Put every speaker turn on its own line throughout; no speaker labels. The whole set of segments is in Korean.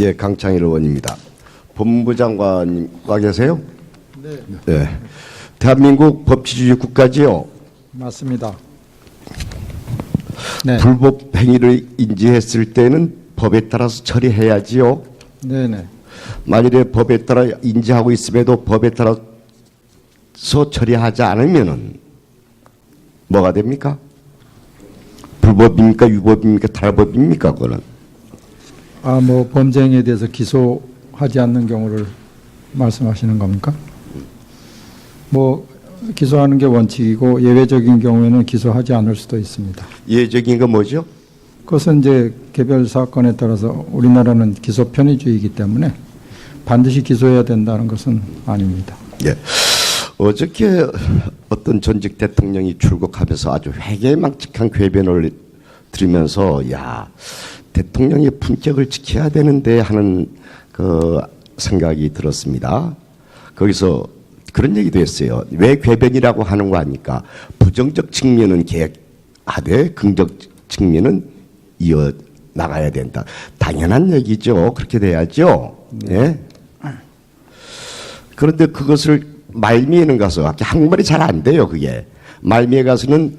예, 강창일 의원입니다. 법무부 장관님 와 계세요?
네.
네. 대한민국 법치주의 국가지요.
맞습니다. 네.
불법 행위를 인지했을 때는 법에 따라서 처리해야지요.
네네.
만일에 법에 따라 인지하고 있음에도 법에 따라서 처리하지 않으면은 뭐가 됩니까? 불법입니까? 유법입니까? 탈법입니까? 그거는.
뭐 범죄 행위에 대해서 기소하지 않는 경우를 말씀하시는 겁니까? 뭐 기소하는 게 원칙이고 예외적인 경우에는 기소하지 않을 수도 있습니다.
예외적인 건 뭐죠?
그것은 이제 개별 사건에 따라서 우리나라는 기소 편의주의이기 때문에 반드시 기소해야 된다는 것은 아닙니다.
예. 어저께 어떤 전직 대통령이 출국하면서 아주 회개망측한 궤변을 들으면서 야, 대통령의 품격을 지켜야 되는데 하는 그 생각이 들었습니다. 거기서 그런 얘기도 했어요. 왜 궤변이라고 하는 거 아니까 부정적 측면은 계획하되 긍정 측면은 이어 나가야 된다. 당연한 얘기죠. 그렇게 돼야죠. 예. 그런데 그것을 말미에는 가서 한국말이 잘 안 돼요. 그게 말미에 가서는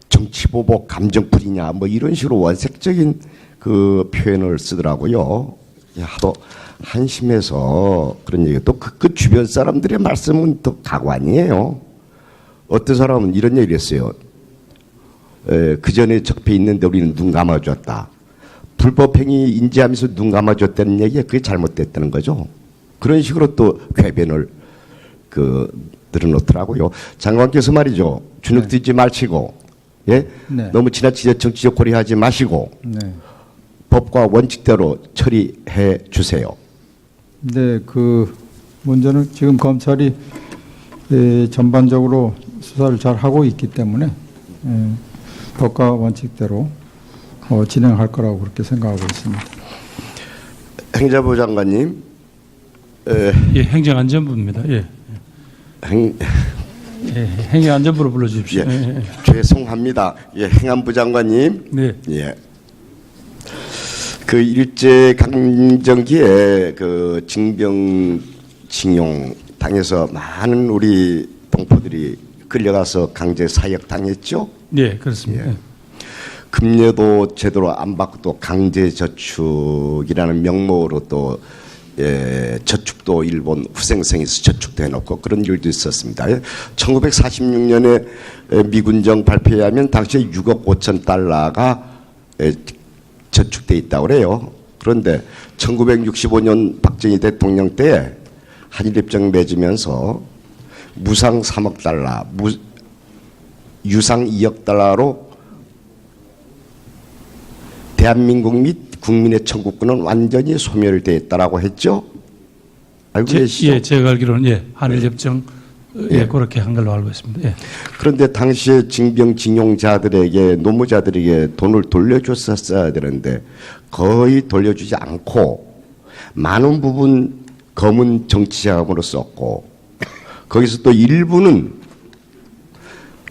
정치보복 감정풀이냐 뭐 이런 식으로 원색적인 그 표현을 쓰더라고요. 하도 한심해서 그런 얘기. 또 그 주변 사람들의 말씀은 또 가관이에요. 어떤 사람은 이런 얘기를 했어요. 그 전에 적폐 있는데 우리는 눈 감아줬다. 불법행위 인지하면서 눈 감아줬다는 얘기가 그게 잘못됐다는 거죠. 그런 식으로 또 궤변을 늘어놓더라고요. 장관께서 말이죠. 주눅 들지 마시고, 예?
네.
너무 지나치게 정치적 고려하지 마시고,
네.
법과 원칙대로 처리해 주세요.
네, 그 문제는 지금 검찰이 전반적으로 수사를 잘 하고 있기 때문에 법과 원칙대로 진행할 거라고 그렇게 생각하고 있습니다.
행자부 장관님.
예, 행정안전부입니다. 예. 행정안전부로 불러주십시오.
예,
예.
죄송합니다. 예, 행안부 장관님.
네.
예. 그 일제 강점기에 그 징병징용 당해서 많은 우리 동포들이 끌려가서 강제 사역 당했죠.
네, 그렇습니다.
예. 급여도 제대로 안 받고 또 강제 저축이라는 명목으로 또 저축도 일본 후생성에서 저축도 해놓고 그런 일도 있었습니다. 1946년에 미군정 발표에 하면 당시에 6억 5천 달러가 저축돼 있다고 그래요. 그런데 1965년 박정희 대통령 때 한일협정 맺으면서 무상 3억 달러, 유상 2억 달러로 대한민국 및 국민의 청구권은 완전히 소멸되었다라고 했죠. 알고 계시죠?
예, 제가 알기로는 한일협정 그렇게 한 걸로 알고 있습니다. 예.
그런데 당시에 징병징용자들에게 노무자들에게 돈을 돌려줬었어야 되는데 거의 돌려주지 않고 많은 부분 검은 정치자금으로 썼고 거기서 또 일부는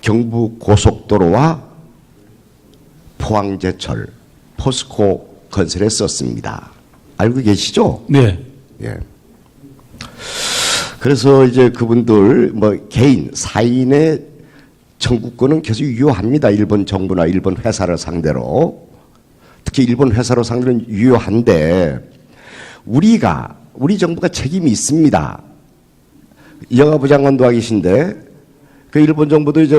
경부 고속도로와 포항제철, 포스코 건설에 썼습니다. 알고 계시죠?
네.
예. 그래서 이제 그분들 개인 사인의 청구권은 계속 유효합니다. 일본 정부나 일본 회사를 상대로. 특히 일본 회사를 상대로 유효한데 우리 정부가 책임이 있습니다. 영화부 장관도 와 계신데 그 일본 정부도 이제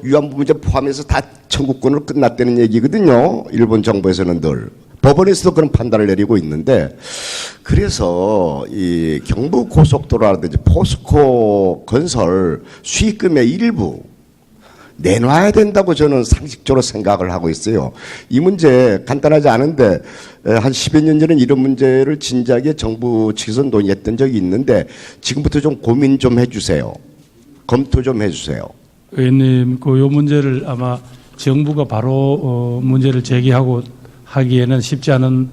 위안부 문제 포함해서 다 청구권으로 끝났다는 얘기거든요. 일본 정부에서는 늘. 법원에서도 그런 판단을 내리고 있는데 그래서 이 경부 고속도로라든지 포스코 건설 수익금의 일부 내놔야 된다고 저는 상식적으로 생각을 하고 있어요. 이 문제 간단하지 않은데 한 10여 년 전에 이런 문제를 진작에 정부 측에서 논의했던 적이 있는데 지금부터 좀 고민 좀 해주세요. 검토 좀 해주세요.
의원님, 요 문제를 아마 정부가 바로 문제를 제기하고 하기에는 쉽지 않은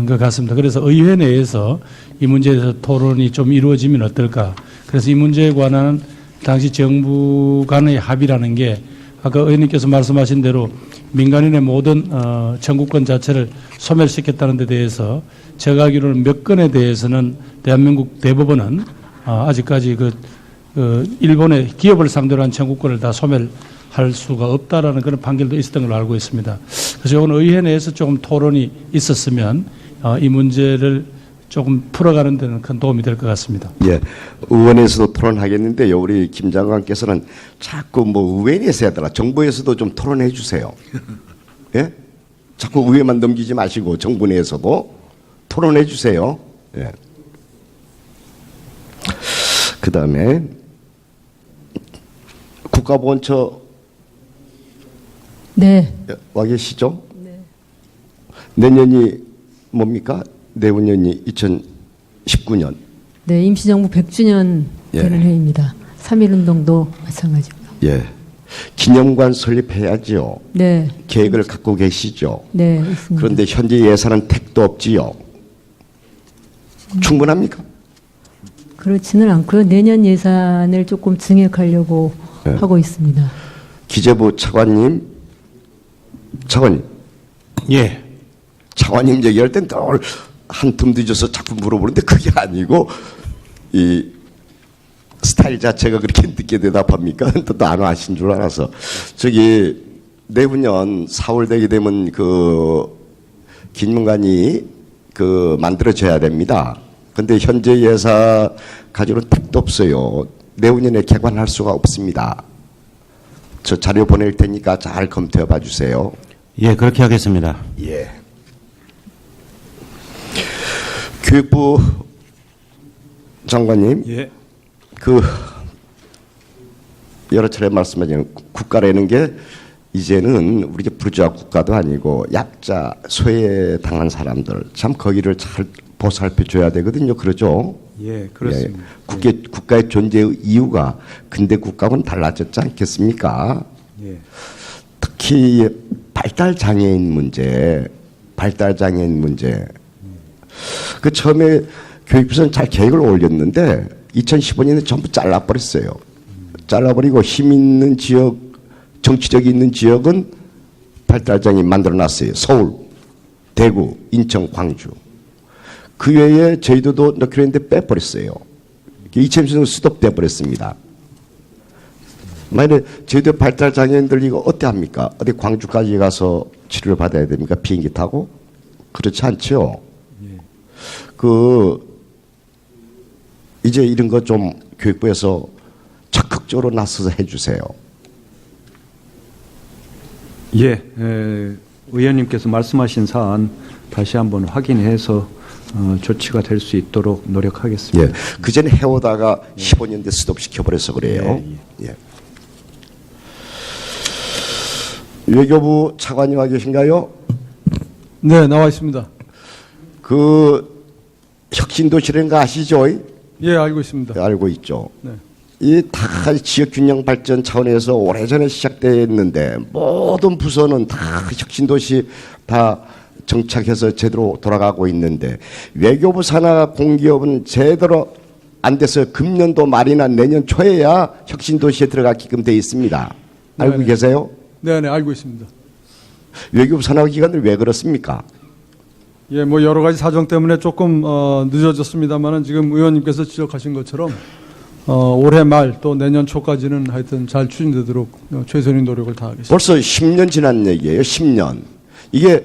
것 같습니다. 그래서 의회 내에서 이 문제에 대해서 토론이 좀 이루어지면 어떨까. 그래서 이 문제에 관한 당시 정부 간의 합의라는 게 아까 의원님께서 말씀하신 대로 민간인의 모든 청구권 자체를 소멸시켰다는 데 대해서 제가 알기로는 몇 건에 대해서는 대한민국 대법원은 아직까지 일본의 기업을 상대로 한 청구권을 다 소멸할 수가 없다라는 그런 판결도 있었던 걸로 알고 있습니다. 그래서 이건 의회 내에서 조금 토론이 있었으면 이 문제를 조금 풀어가는 데는 큰 도움이 될 것 같습니다.
예, 의원에서도 토론하겠는데요. 우리 김 장관께서는 자꾸 뭐 의회에서 해야 되나 정부에서도 좀 토론해 주세요. 예? 자꾸 의회만 넘기지 마시고 정부 내에서도 토론해 주세요. 예. 그 다음에 국가보훈처
네.
와 계시죠?
네.
내년이 뭡니까? 내후년이 2019년.
네, 임시정부 100주년
예.
되는 해입니다. 3.1운동도 마찬가지고요.
예. 기념관 설립해야지요.
네.
계획을 갖고 계시죠.
네, 있습니다.
그런데 현재 예산은 택도 없지요. 충분합니까?
그렇지는 않고요. 내년 예산을 조금 증액하려고
네.
하고 있습니다.
기재부 차관님,
예.
차관님 얘기할 땐 늘 한 tum 늦어서 자꾸 물어보는데 그게 아니고 이 스타일 자체가 그렇게 늦게 대답합니까? 또 안 하신 줄 알아서 저기 내후년 4월 되게 되면 기념관이 만들어져야 됩니다. 근데 현재 예산 가지고는 택도 없어요. 내후년에 개관할 수가 없습니다. 저 자료 보낼 테니까 잘 검토해 봐 주세요.
예, 그렇게 하겠습니다.
예. 교육부 장관님,
예.
여러 차례 말씀하신 국가라는 게 이제는 우리 부르주아 국가도 아니고 약자, 소외당한 사람들 참 거기를 잘 보살펴 줘야 되거든요. 그러죠?
예, 그렇습니다.
예. 국가의 존재의 이유가 근대 국가하고는 달라졌지 않겠습니까?
예.
특히 발달 장애인 문제. 그 처음에 교육부에서는 잘 계획을 올렸는데 2015년에 전부 잘라버렸어요. 잘라버리고 힘 있는 지역, 정치력이 있는 지역은 발달장애인 만들어놨어요. 서울, 대구, 인천, 광주. 그 외에 저희도 넣기로 했는데 빼버렸어요. 2010년 스톱돼 버렸습니다. 만약에 저희도 발달장애인들 이거 어때 합니까? 어디 광주까지 가서 치료를 받아야 됩니까? 비행기 타고? 그렇지 않죠. 이제 이런 거 좀 교육부에서 적극적으로 나서서 해주세요.
예, 의원님께서 말씀하신 사안 다시 한번 확인해서 조치가 될 수 있도록 노력하겠습니다.
예, 그 전에 해오다가 15년 대 스톱 시켜버려서 그래요. 예. 외교부 차관님 와 계신가요?
네, 나와 있습니다.
혁신도시라는 거 아시죠?
예, 알고 있습니다.
알고 있죠.
네.
이 다 지역 균형 발전 차원에서 오래전에 시작됐는데 모든 부서는 다 혁신도시 다 정착해서 제대로 돌아가고 있는데 외교부 산하 공기업은 제대로 안 돼서 금년도 말이나 내년 초에야 혁신도시에 들어가게끔 돼 있습니다. 알고
네네.
계세요?
네, 알고 있습니다.
외교부 산하 기관들 왜 그렇습니까?
예, 뭐 여러 가지 사정 때문에 조금 늦어졌습니다만은 지금 의원님께서 지적하신 것처럼 올해 말 또 내년 초까지는 하여튼 잘 추진되도록 최선의 노력을 다하겠습니다.
벌써 10년 지난 얘기예요. 10년. 이게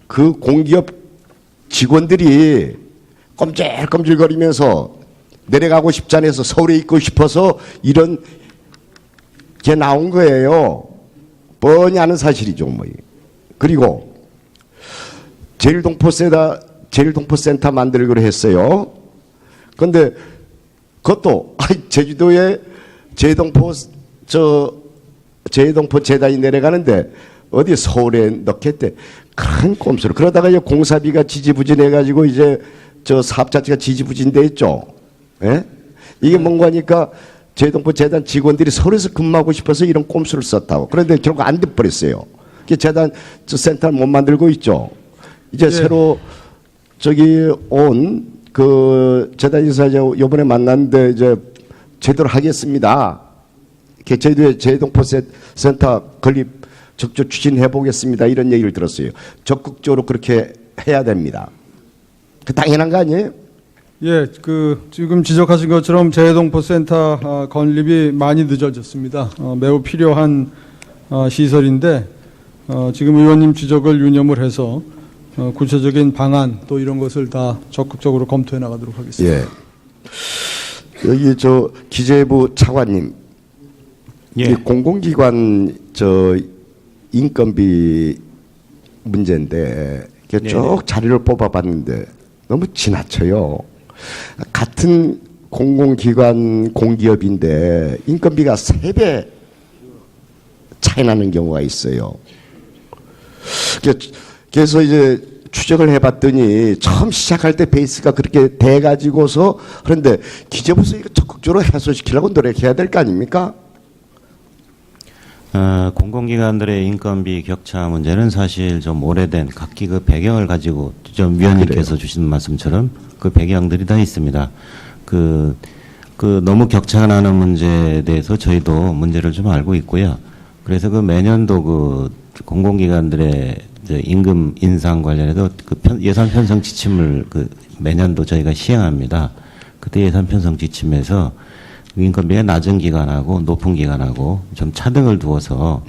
그 공기업 직원들이 껌질껌질거리면서 내려가고 싶지 않아서 서울에 있고 싶어서 이런 게 나온 거예요. 뻔히 아는 사실이죠. 뭐. 그리고 제일동포센터 만들기로 했어요. 그런데 그것도 제주도에 제동포 재단이 내려가는데 어디 서울에 넣겠대. 큰 꼼수로. 그러다가 이제 공사비가 지지부진해가지고 이제 저 사업 자체가 지지부진돼 있죠. 예? 이게 뭔가 하니까 제동포 재단 직원들이 서울에서 근무하고 싶어서 이런 꼼수를 썼다고. 그런데 결국 안 돼버렸어요. 재단 센터를 못 만들고 있죠. 이제 새로 온 재단 인사 이번에 만났는데 이제 제대로 하겠습니다. 저희도 재동포 센터 건립 적극 추진해 보겠습니다. 이런 얘기를 들었어요. 적극적으로 그렇게 해야 됩니다. 그 당연한 거 아니에요?
예, 지금 지적하신 것처럼 재동포센터 건립이 많이 늦어졌습니다. 매우 필요한 시설인데 지금 의원님 지적을 유념을 해서 구체적인 방안 또 이런 것을 다 적극적으로 검토해 나가도록 하겠습니다.
예. 여기 기재부 차관님,
예.
이 공공기관 인건비 문제인데 이렇게 쭉 자료를 뽑아봤는데 너무 지나쳐요. 같은 공공기관 공기업인데 인건비가 3배 차이 나는 경우가 있어요. 그래서 이제 추적을 해봤더니 처음 시작할 때 베이스가 그렇게 돼가지고서 그런데 기재부에서 이거 적극적으로 해소시키려고 노력해야 될 거 아닙니까?
공공기관들의 인건비 격차 문제는 사실 좀 오래된 각기 그 배경을 가지고 좀 위원님께서 주신 말씀처럼 그 배경들이 다 있습니다. 너무 격차가 나는 문제에 대해서 저희도 문제를 좀 알고 있고요. 그래서 매년도 공공기관들의 임금 인상 관련해서 예산 편성 지침을 매년도 저희가 시행합니다. 그때 예산 편성 지침에서 인건비가 낮은 기관하고 높은 기관하고 좀 차등을 두어서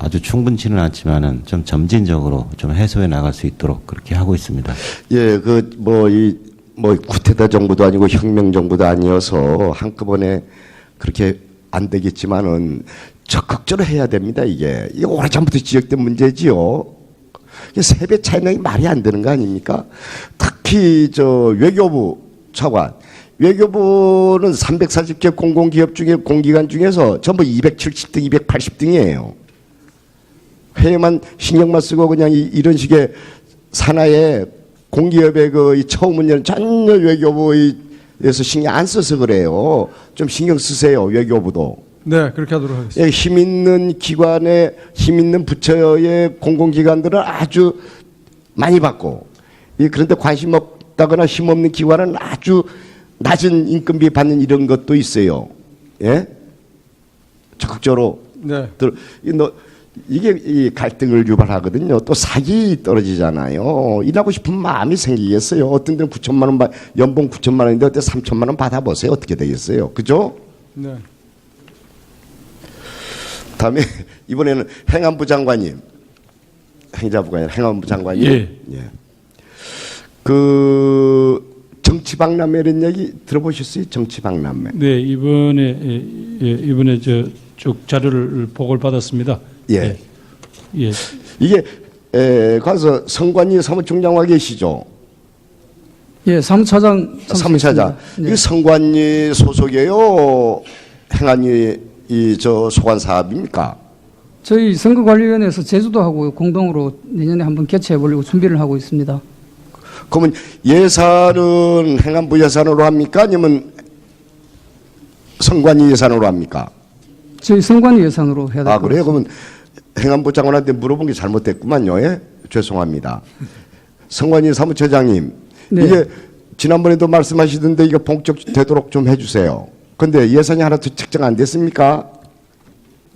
아주 충분치는 않지만은 좀 점진적으로 좀 해소해 나갈 수 있도록 그렇게 하고 있습니다.
예, 구테타 정부도 아니고 혁명 정부도 아니어서 한꺼번에 그렇게 안 되겠지만은 적극적으로 해야 됩니다. 이게 오래전부터 지적된 문제지요. 3배 차이 나기 말이 안 되는 거 아닙니까? 특히 외교부 차관. 외교부는 340개 공공기업 중에 공기관 중에서 전부 270등, 280등이에요. 회의만 신경만 쓰고 그냥 이런 식의 산하의 공기업의 이 처우 문제는 전혀 외교부에서 신경 안 써서 그래요. 좀 신경 쓰세요, 외교부도.
네, 그렇게 하도록 하겠습니다.
예, 힘 있는 기관의 힘 있는 부처의 공공기관들은 아주 많이 받고, 그런데 관심 없다거나 힘 없는 기관은 아주 낮은 인건비 받는 이런 것도 있어요. 예? 적극적으로.
네.
이게 이 갈등을 유발하거든요. 또 사기 떨어지잖아요. 일하고 싶은 마음이 생기겠어요. 어떤 데는 9천만 원, 연봉 9천만 원인데 어때 3천만 원 받아보세요. 어떻게 되겠어요? 그죠?
네.
다음에 이번에는 행안부 장관님. 행안부 장관님.
예.
정치박람회 이런 얘기 들어보셨어요? 정치박람회.
네, 이번에 쭉 자료를 보고를 받았습니다.
예.
예.
이게 가서 성관이 사무총장과 계시죠?
예, 사무차장.
사무차장.
네.
이게 성관이 소속이에요? 행안위 소관 사업입니까?
저희 선거관리위원회에서 제주도 하고 공동으로 내년에 한번 개최해 보려고 준비를 하고 있습니다.
그러면 예산은 행안부 예산으로 합니까? 아니면 성관위 예산으로 합니까?
저희 선관위 예산으로 해야 될 것 같습니다.
그래요? 그러면 행안부 장관한테 물어본 게 잘못됐구만요. 예? 죄송합니다. 성관위 사무처장님,
네.
이게 지난번에도 말씀하시던데 이게 본격되도록 좀 해주세요. 근데 예산이 하나도 책정 안 됐습니까?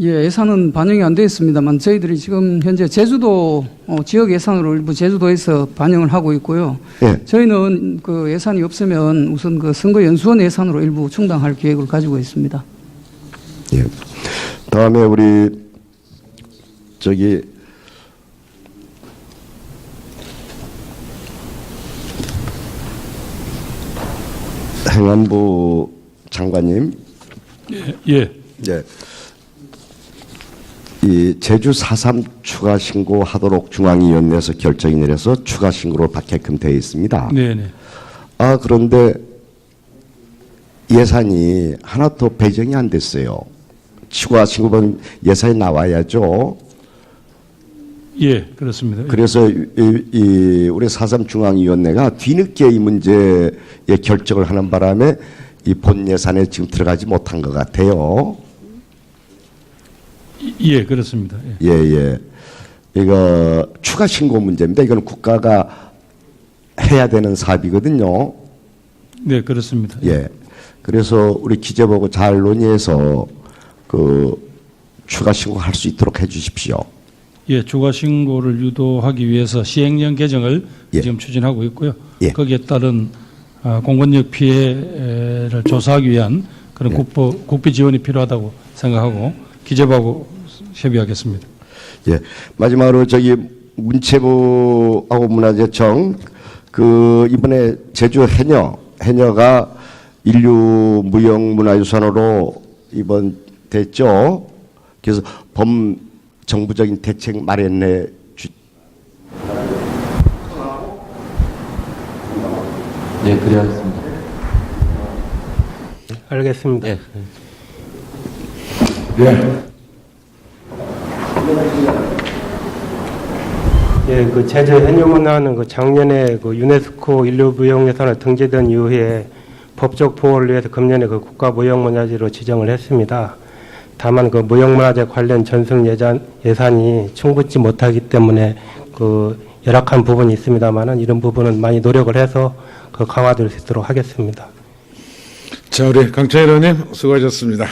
예, 예산은 반영이 안 되어 있습니다만 저희들이 지금 현재 제주도 지역 예산으로 일부 제주도에서 반영을 하고 있고요.
예.
저희는 예산이 없으면 우선 선거연수원 예산으로 일부 충당할 계획을 가지고 있습니다.
예. 다음에 우리 행안부 장관님.
예.
예. 이 제주 4.3 추가 신고하도록 중앙위원회에서 결정이 내려서 추가 신고로 받게끔 되어 있습니다.
네네.
그런데 예산이 하나도 배정이 안 됐어요. 추가 신고본 예산이 나와야죠.
예, 그렇습니다.
그래서 우리 4.3 중앙위원회가 뒤늦게 이 문제에 결정을 하는 바람에 이 본 예산에 지금 들어가지 못한 것 같아요.
예, 그렇습니다.
예. 이거 추가 신고 문제입니다. 이건 국가가 해야 되는 사업이거든요.
네, 그렇습니다.
예. 그래서 우리 기재보고 잘 논의해서 그 추가 신고할 수 있도록 해주십시오.
예, 추가 신고를 유도하기 위해서 시행령 개정을
예.
지금 추진하고 있고요.
예.
거기에 따른 공권력 피해를 조사하기 위한 그런 국비 지원이 필요하다고 생각하고 기재부하고 협의하겠습니다.
예, 마지막으로 저기 문체부하고 문화재청 그 이번에 제주 해녀가 인류 무형문화유산으로 이번 됐죠. 그래서 정부적인 대책 마련에
네, 그래야겠습니다.
알겠습니다.
예.
예, 그 제주 해녀문화는 그 작년에 그 유네스코 인류무형유산을 등재된 이후에 법적 보호를 위해서 금년에 그 국가무형문화재로 지정을 했습니다. 다만 그 무형문화재 관련 전승 예산이 충분치 못하기 때문에 그 열악한 부분이 있습니다만은 이런 부분은 많이 노력을 해서 그 강화될 수 있도록 하겠습니다.
자, 우리 강찬일 의원님 수고하셨습니다.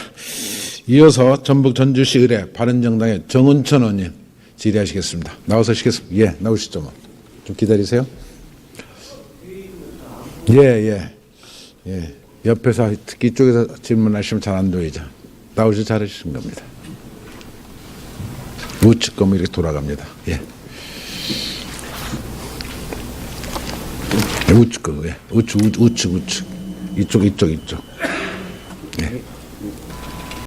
이어서 전북 전주시 의뢰 바른정당의 정은천 의원님 질의하시겠습니다. 나와서 하시겠습니다. 예, 나오시죠. 뭐. 좀 기다리세요. 예. 옆에서 특히 이쪽에서 질문하시면 잘 안 보이죠. 나오셔서 잘하시는 겁니다. 우측 거면 이렇게 돌아갑니다. 예. 우측 거, 예. 우측. 이쪽.